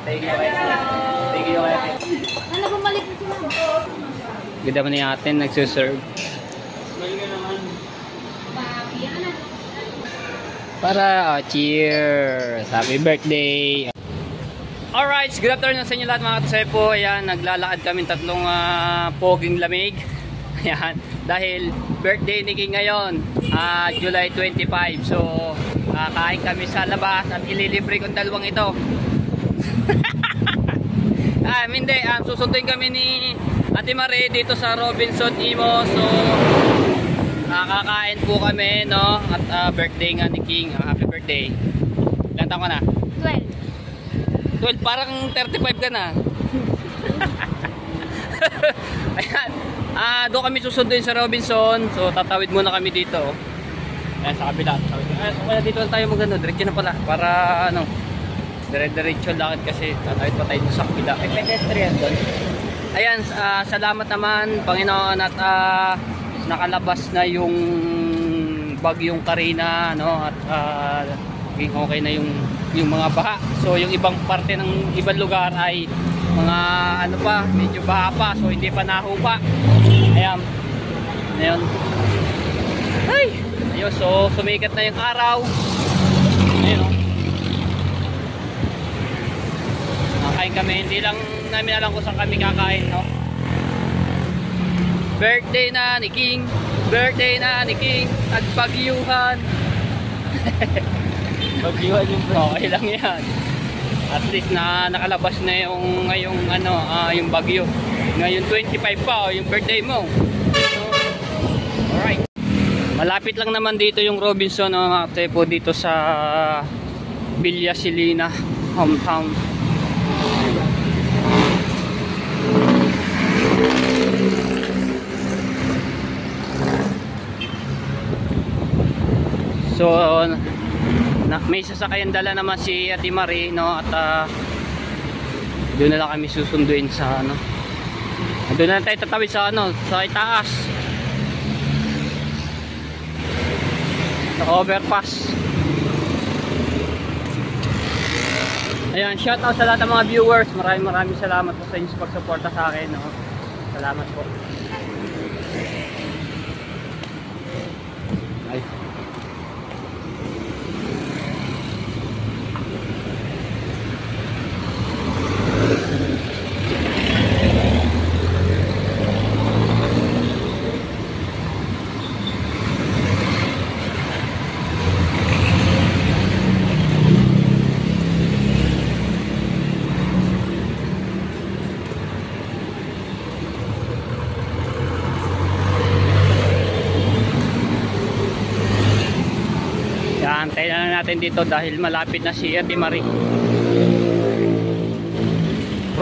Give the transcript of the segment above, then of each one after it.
Thank you, guys. Thank you, guys. Ano, bumalik na sila. Ganda mo ni ate, nagsuserve. Para, cheers! Happy birthday! Alright, good afternoon sa inyo lahat mga katesepo. Ayan, naglalakad kami tatlong poging lamig. Ayan, dahil birthday ni King ngayon, July 25. So, kain kami sa labas at ililibre kong dalawang ito. Hindi, susunduin kami ni Ate Marie dito sa Robinson Imo. So, kakain po kami, no? At birthday nga ni King. Happy birthday. Ilan taon ka na? 12. 12, parang 35 ka na. Ayan. Doon kami susunduin sa Robinson. So, tatawid muna kami dito. Ayan, sa kabila. Kaya dito tayo magano. Diretso na pala. Para, ano, dire-diretso lakad kasi tatawid pa tayo sa kabila. May pedestrian doon. Ayan, salamat naman, Panginoon, at nakalabas na yung bagyong Karina, no? At okay na yung mga baha. So yung ibang parte ng ibang lugar ay mga ano pa, medyo baha pa, so hindi pa nahupa. Ayan. Ayun. Ay, ayun, so sumikat na yung araw. Ayun, oh. Kakain kami, hindi lang namin alam kung saan kami kakain, no? Birthday na ni King. Birthday na ni King. At bagyuhan. Bagyuhan yung bro. Okay lang yan. At least nakalabas na yung ngayong ano, yung bagyo. Ngayon 25 pa, yung birthday mo. So, alright. Malapit lang naman dito yung Robinson, mga katepo, dito sa Villa Silina, hometown. So, may sasakyan dala naman si Ate Marie, no? At doon na lang kami susunduin sa ano. Doon na tayo tatawid sa ano, sa itaas. Sa overpass. Ayan, shout out sa lahat ng mga viewers. Maraming salamat po sa inyo sa pagsuporta sa akin, no? Salamat po. Ay. Antayin na natin dito dahil malapit na si Ate Marie.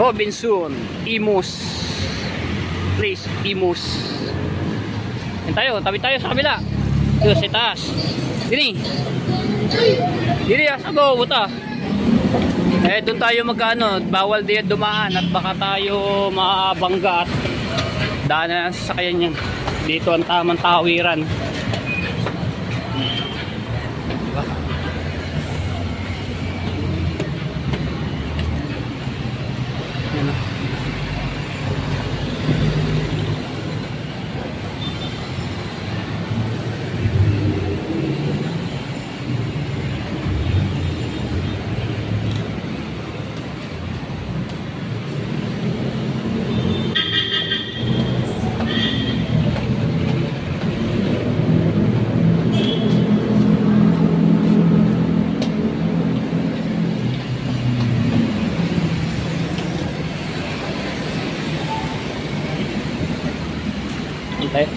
Robinson Imus. Please, Imus. Yan tayo, tabi tayo sa kabila. Dito sa taas. Dini. Dini, asago, buta. Doon tayo magkano, bawal din dumaan at baka tayo mabangga at daanan sa sasakyan yan. Dito ang tamang tawiran.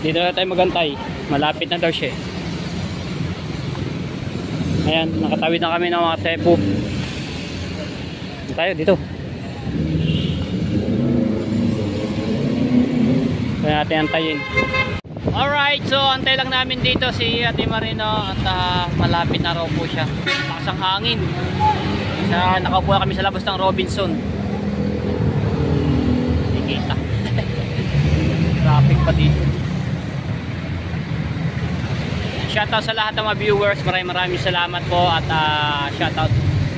Dito na tayo magantay. Malapit na daw siya. Ayan, nakatawid na kami ng mga tepo. Tayo dito. Kaya natin antayin. Alright, so antay lang namin dito si Ate Marino at malapit na raw po siya. Lakas ang hangin. Nakaupo kami sa labas ng Robinson. Nakikita. Traffic pa dito. Shoutout sa lahat ng mga viewers. Maraming salamat po at shoutout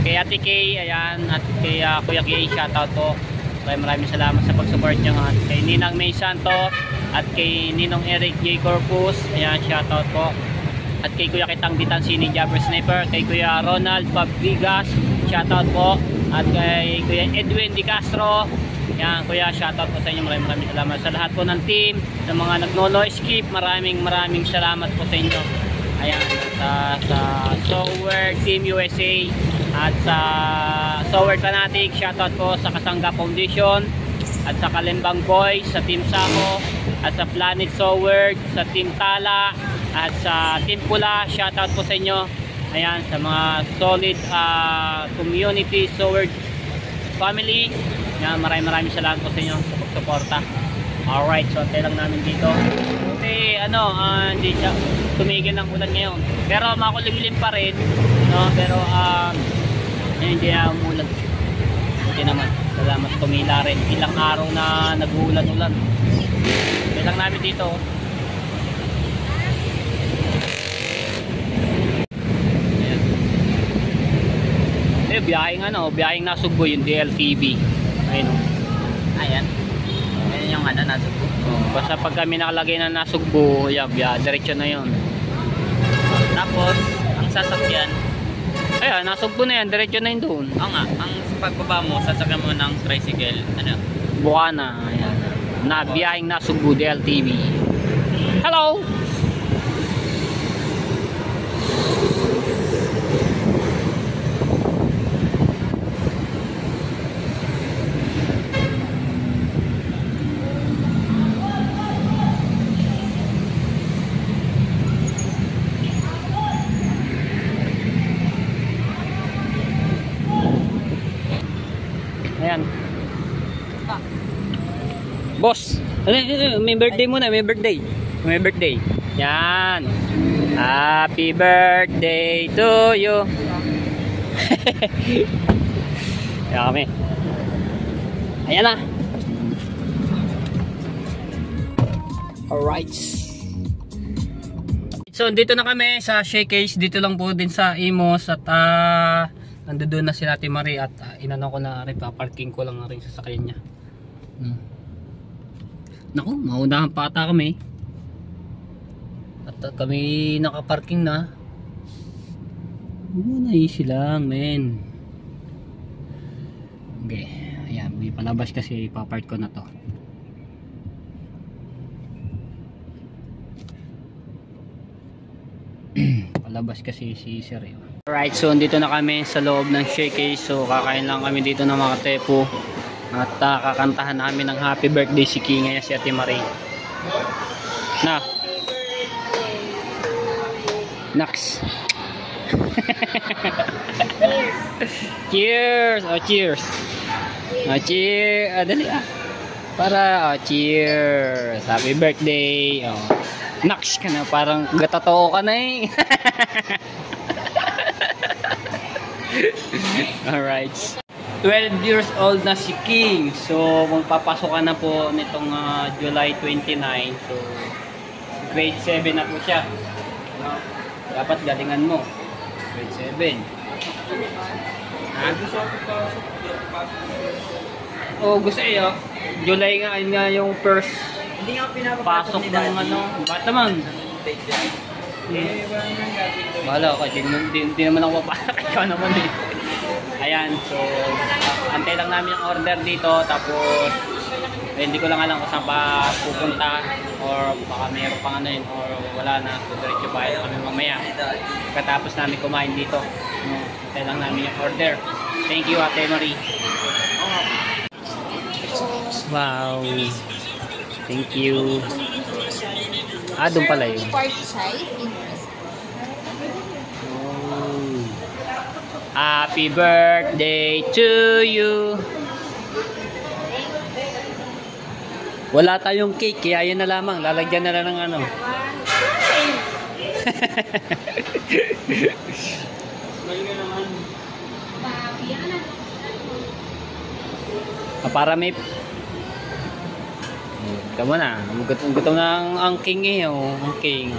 Kay Ate Kay, ayan, at kay Kuya Kay, shoutout po. Maraming salamat sa pag-support nyo. At kay Ninang May Santos at kay Ninong Eric J. Corpus, ayan, shoutout po. At kay Kuya Kitang Ditan Sini Jabber Sniper, kay Kuya Ronald Fabrigas, shoutout po. At kay Kuya Edwin Di Castro, yan Kuya, shoutout po sa inyo. Maraming salamat sa lahat po ng team, sa mga nagno-noise skip. Maraming salamat po sa inyo. Ayan, at sa Sower Team USA at sa Sower Fanatic, shoutout po sa Kasangga Foundation at sa Kalimbang Boys, sa Team Samo at sa Planet Sower, sa Team Tala at sa Team Pula, shoutout po sa inyo. Ayan, sa mga solid community Sower family. Yan, maraming salamat po sa inyo sa pagsuporta. Alright, so antay lang namin dito. Kasi hindi siya tumigil ng ulan ngayon. Pero makulimlim pa rin, no? Pero hindi na umulan. Hindi naman. Salamat, tumila rin. Ilang araw na nag-uulan-ulan. Antay lang namin dito. Ayan. Biyaheng Nasugbo yung DLTV. Ayun. Ayan. Ayan yung Nasugbo. Basta pag kami nakalagay na Nasugbo, diretso na yon. Tapos, ang sasakyan, Ayan, Nasugbo na yan, diretso na yun doon. oo nga, ang pagbaba mo, sasakyan mo ng tricycle, Bukana, ayan. Biyaheng Nasugbo DLTV. Hello! Ayan. Boss, may birthday muna, may birthday. May birthday. Yan. Happy birthday to you. Ayan kami. Ayan na. Alright. So, dito na kami sa Showcase. Dito lang po din sa Imos. At nandoon na si Ate Marie. At inano ko na rin, parking ko lang na rin sa sakyan niya. Naku, maunahan pa ata kami. At kami nakaparking na. Muna easy lang, men. Okay, ayan, may palabas kasi ipapark ko na to. Palabas kasi si Sir. Alright, so dito na kami sa loob ng Showcase. So kakain lang kami dito ng mga tepo. At kakantahan namin ng happy birthday si King, ngayon si Ate Marie. Na. Next. Cheers! Oh, cheers! Oh, cheers! Dali para, cheers! Happy birthday! Oh. Next ka na, parang gatotoo ka na eh. Alright. 12 years old na si King. So, magpapasok ka na po nitong July 29. So, grade 7 na po siya. Dapat galingan mo. Grade 7. Ha? Oh, gusto iyo. July nga yung first pasok ng bata man. Bahala ka, hindi naman ako papasok. Ikaw naman eh. Ayan, so antay lang namin yung order dito. Tapos hindi ko lang alam kung saan pa pupunta, or baka mayroon pang or wala na. So diretso ba kami mamaya katapos namin kumain dito. Antay lang namin yung order. Thank you, Ate Marie. Wow, thank you. Doon pala yun. Party size. Happy birthday to you. Wala tayong cake, kaya yan na lamang. Lalagyan na lang ng ano. Para may tama na. Gutom na ang king eh. Ang king.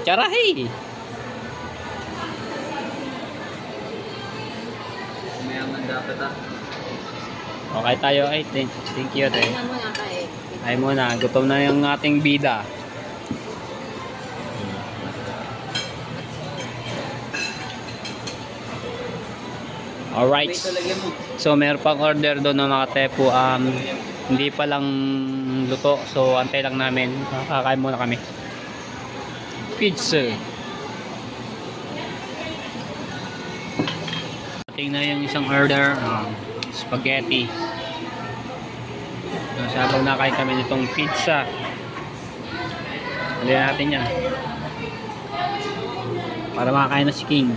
Tsarahay. Okay tayo. Ay, thank you. Tingnan mo nga kay. Ay muna, gutom na yung ating bida. Alright. So meron pang order doon ng mga tepo. Hindi pa lang luto. So antay lang namin. Kakain muna kami. Pizza. Ating na yung isang order. Spaghetti. So habang nakain kami nitong pizza. Halihan natin yan. Para makakain na si King.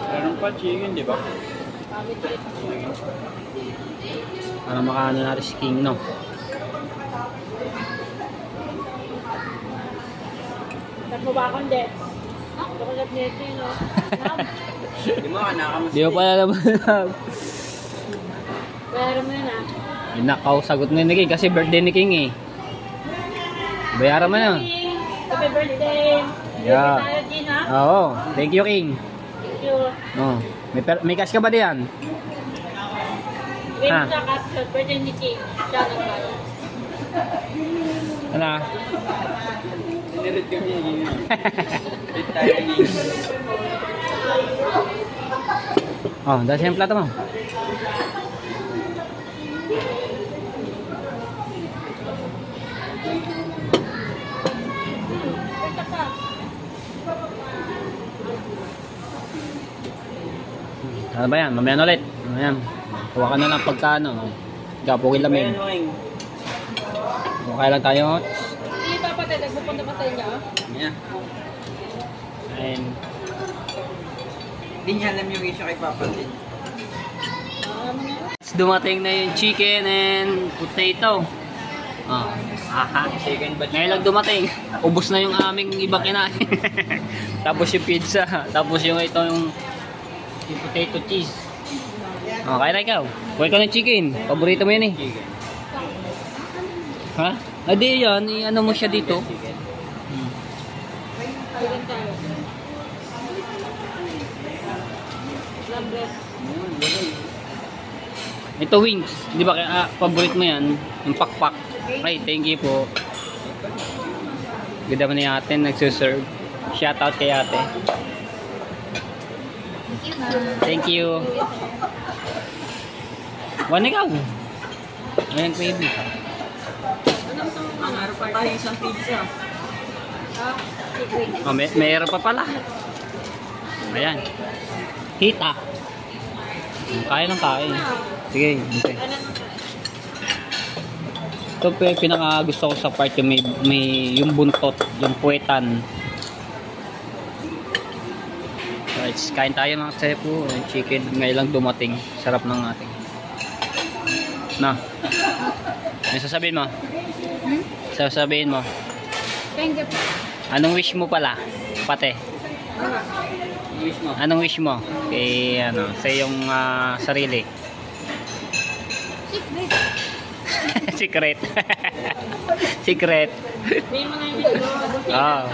Meron pa chicken, di ba? Para makaano natin si King, no? Nagmubakon din. Nakulat nito yun, no? Di mo ka nakamusta. Di mo pala naman alam. Bayaran mo yun, ah. Nakaw, sagot na ni King kasi birthday ni King eh. Bayaran mo na. Happy birthday! Yeah. Tayo din, ha? Oo. Thank you, King. Thank you. Oh. May cash ka ba diyan? Wait Ah. sa capsule, birthday ni King. Siya nagbayad. Ano? Sinirit kami yung rit tayo ni. Oh, dahil siyang plato mo. Ano ba yan? Mamaya na ulit. Ayan. Kuha ka na lang pagkano. Kapugin lamig. Okay lang tayo. Hindi pa patay, nagpupunta pa tayo niya, oh. Yeah. Ayan. Hindi niya alam yung issue kay Papa din. Dumating na yung chicken and potato. Oh. Aha. Chicken batch. Ngayon lang dumating. Ubus na yung aming ibang kinain. Tapos yung pizza. Tapos yung ito yung potato cheese. Oh, kaya na ikaw. Kuha ka ng chicken. Paborito mo yan eh. Chicken. Ha? Adi yan. I-ano mo siya dito. Chicken. Ayun tayo. Lambre. Ito wings. Di ba kaya paborito mo yan? Yung pakpak. Ay, thank you po. Ganda mo ni ate. Nagsuserve. Shoutout kay ate. Thank you. One ikaw. Ayan, baby. Ang araw pa tayo isang pizza. Oh, mayroon pa pala. Ayan. Hita. Kaya ng kain. Sige, okay. Ito po yung pinaka gusto ko sa part yung may yung buntot, yung puwetan. Right, kain tayo mga sepo. Yung chicken ngayon lang dumating. Sarap ng ating. Na. Ano sasabihin mo? Sasabihin mo. Thank you. Anong wish mo pala? Pate. Wish mo. Anong wish mo? Kay ano, sa iyong sarili. Secret. Secret. May mga hindi ko. Ah.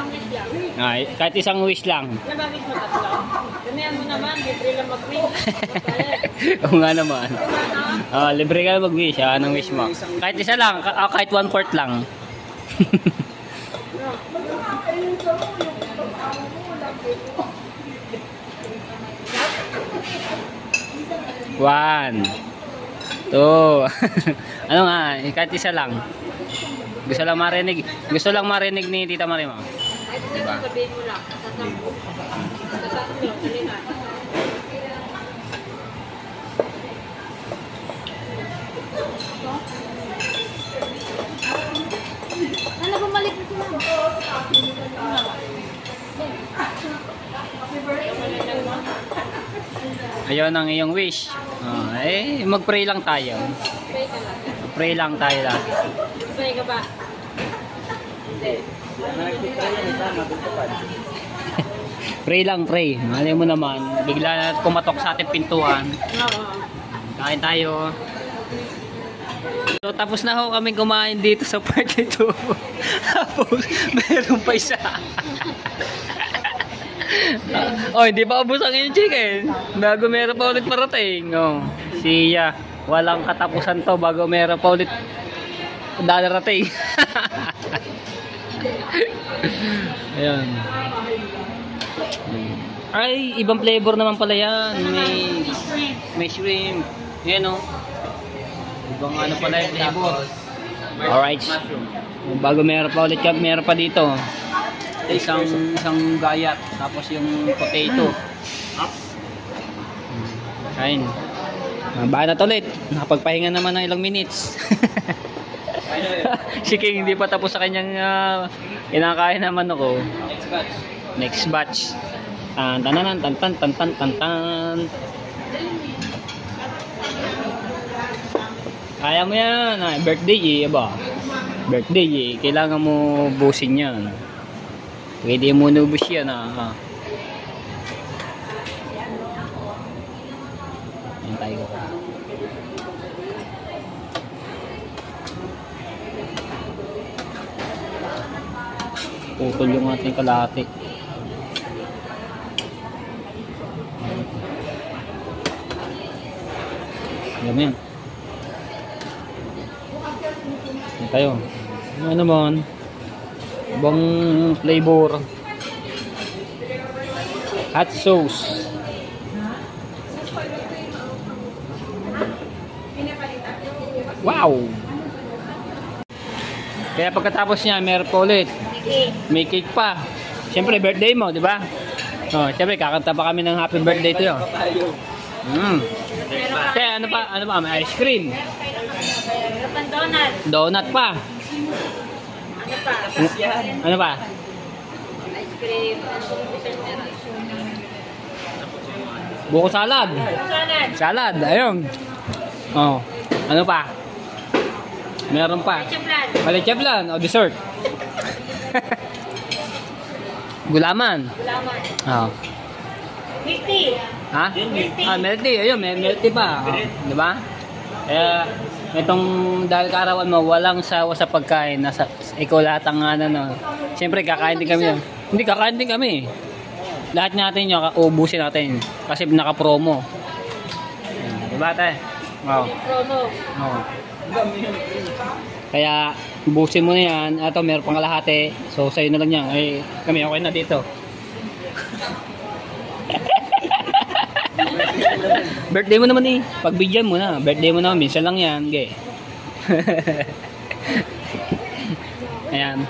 Ay, kahit isang wish lang. Nabagis mo tatlo. Gamihan mo naman, libre lang mag-win. Oo nga naman. Libre ka na mag-wish. Anong wish mo? Kahit isa lang. Kahit 1/4 lang. One. Two. Ano nga? Kahit isa lang. Gusto lang marinig ni Tita Marima. Diba? Sabihin mo lang. Sasampo. Sasampo. Salina. Ano bumalik na sila? Ayun ang iyong wish. Mag-pray lang tayo. Pray ka lang. Pray lang tayo lang. Pray ka ba? Hindi. Pray lang, pray. Malay mo naman. Bigla na kumatok sa ating pintuan. Oo. Kain tayo. So tapos na ho kaming kumain dito sa part 2. Tapos meron pa isa. Oh, hindi pa ubos ang yung chicken. Bago meron pa ulit parating. Oh, siya. Walang katapusan to bago meron pa ulit darating. Ayan. Ay, ibang flavor naman pala yan. May shrimp. Yan o. Ibang ano pala yung flavor. Alright. Bago meron pa ulit, meron pa dito. Isang gayat. Tapos yung potato. Ayun. Banat ulit. Nakapagpahinga naman ng ilang minutes. Si King hindi pa tapos sa kanyang kinakain naman ako. Next batch. Tan-tan-tan, tan-tan-tan, tan-tan. Kaya mo yan. Birthday ba? Birthday kailangan mo busin yan. Pwede mo nubus yan Yan tayo ko. Putol yung ating kalahati. Alam mo yan. Yan tayo. Ano naman? Ibang flavor. Hot sauce. Wow! Kaya pagkatapos niya, meron pa ulit. May cake pa. Siyempre, birthday mo, di ba? Oh, siyempre, kakanta pa kami ng happy birthday to yun. Kaya ano pa? May ice cream. Donut pa. Ano pa? Ice cream. Buko salad. Salad, ayun. Oh, ano pa? Meron pa. Chaplan o dessert. Gulaman. Oh. Milk tea. Ha? Milk tea. Ayun, may milk tea pa. Oh, di ba? Kaya, itong dahil kaarawan mo, walang sawa sa pagkain. Ikaw lahat ang siyempre, kakain din kami. Hindi, kakain din kami. Lahat natin yung ubusin natin. Kasi naka-promo. Diba, tayo? Wow. Promo. Oh. Kaya, ubusin mo na yan. Ito, meron pang kalahati. So, sa'yo na lang yan. Ay, kami okay na dito. Birthday mo naman pagbigyan mo na. Birthday mo naman, minsan lang yan. Okay. Ayan.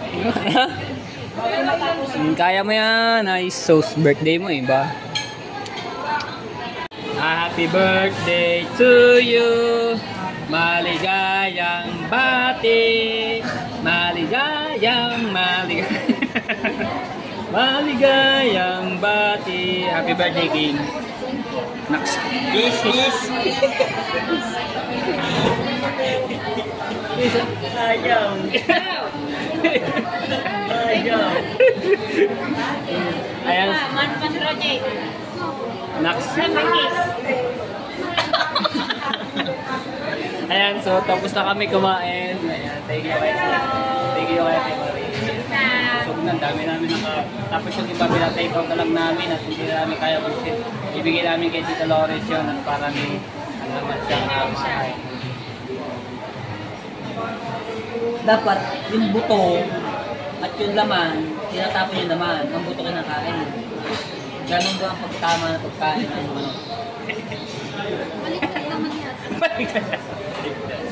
Kaya mo yan. Nice sauce. Birthday mo ba? Happy birthday to you. Maligayang bati. Maligayang maligayang bati. Happy birthday, King. Next. Peace. Sayang. Ayan. Next. Ayan, so tapos na kami kumain. Ayan, thank you kay Marie. So, ang dami namin tapos yung iba pinatake out na lang namin at hindi namin kaya busin. Ibigay namin kay Tita Lores yun at para may alamat siyang makain. Dapat yung buto at yung laman, tinatapon yung laman, ang buto kinakain. Ganun ba ang pagtama na pagkain ng ano?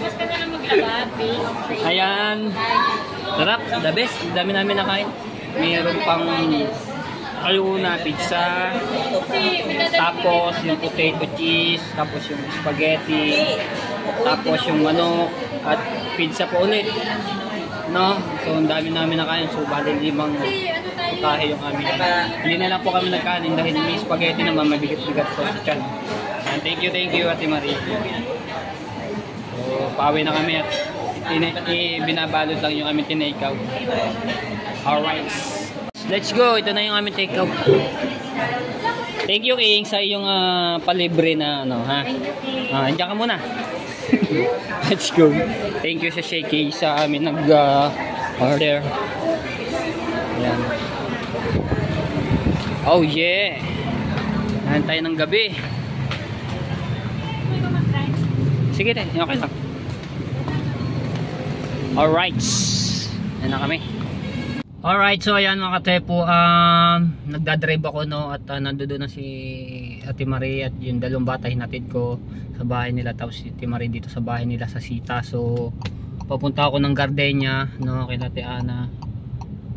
Mas ka na lang maglaba, Ayan. Sarap, the best. Ang dami namin nakain. Mayroon pang ayuna, pizza, tapos yung potato cheese, tapos yung spaghetti, tapos yung manok, at pizza po ulit. No? So, ang dami namin nakain. So, bali 5 putahe yung amin. Hindi na lang po kami nagkanin dahil may spaghetti naman, mabigat-bigat po sa tiyan. And thank you, Ate Marie. So, pauwi na kami at binabalot lang yung aming tinake-out. Alright. Let's go. Ito na yung aming take-out. Thank you, King, sa iyong palibre na ha? Andiyan ka muna. Let's go. Thank you sa Shaky sa amin nag-order. Ayan. Oh yeah. Nahan tayo ng gabi. Sige tayo, okay lang. Alright. Yan na kami. Alright, so ayan mga katepo, nagdadrive ako no, at nandoon na si Ate Marie at yung dalawang bata hinatid ko sa bahay nila, tapos si Ate Marie dito sa bahay nila sa Sita. So papunta ako ng Gardenia no, kay Ate Ana,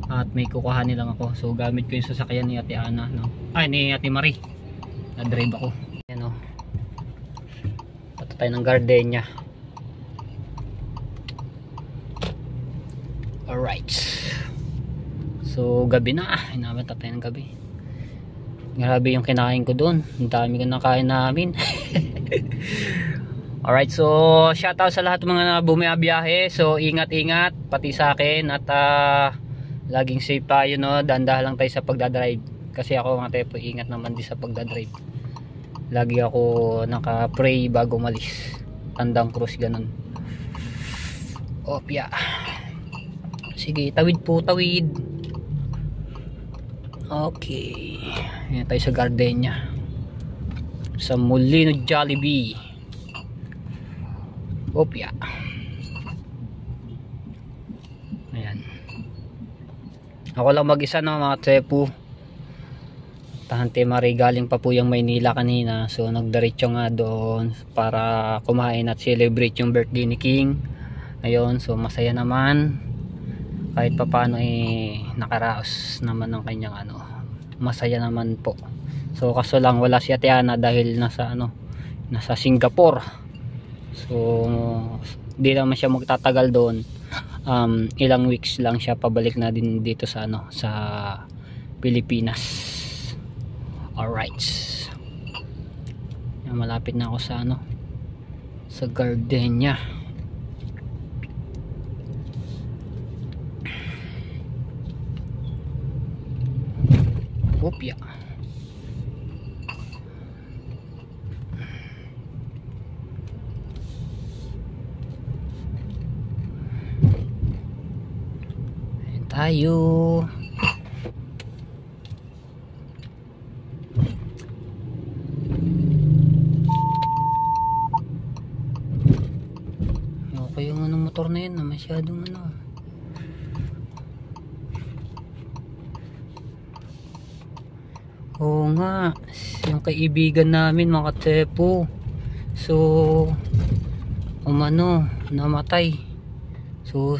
at may kukuhanin lang ako. So gamit ko yung sasakyan ni Ate Ana no, ay ni Ate Marie. Nagdrive ako. Ayan no, punta tayo ng Gardenia. Alright. So gabi na, hinamit tayo ng gabi. Grabe yung kinain ko doon. Ang dami ko nakain namin. Alright, so shoutout sa lahat ng mga bumiyabiyahe. So ingat-ingat pati sa akin, at laging safe tayo no. Dahan-dahan lang tayo sa pagdadrive. Kasi ako mga tepo, ingat naman din sa pagdadrive. Lagi ako naka-pray bago malis. Tandang cross ganun. Opya. Sige, tawid po, tawid. Okay, yan tayo sa Gardenia, sa Molino Jollibee. Opya. Ayan, ako lang mag-isa no mga tepo. Tahante Marie galing pa po yung Maynila kanina, so nagdiretso nga doon para kumain at celebrate yung birthday ni King. Ayun, so masaya naman. Kahit pa paano nakaraos naman ng kanyang masaya naman po. So kaso lang wala si Ate Ana dahil nasa Singapore. So di naman siya magtatagal doon. Ilang weeks lang siya, pabalik na din dito sa sa Pilipinas. Alright. Malapit na ako sa sa Gardenia. Opya. Ayan tayo. Okay yung motor na yun na masyadong Oo nga, yung kaibigan namin mga tepo. So namatay. So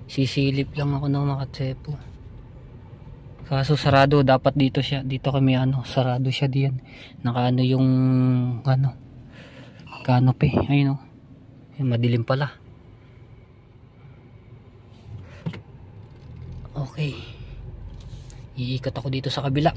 sisilip lang ako ng mga tepo. Kaso sarado, dapat dito kami sarado siya diyan. Naka yung canopy. Ayun madilim pala. Okay, iikot ako dito sa kabila.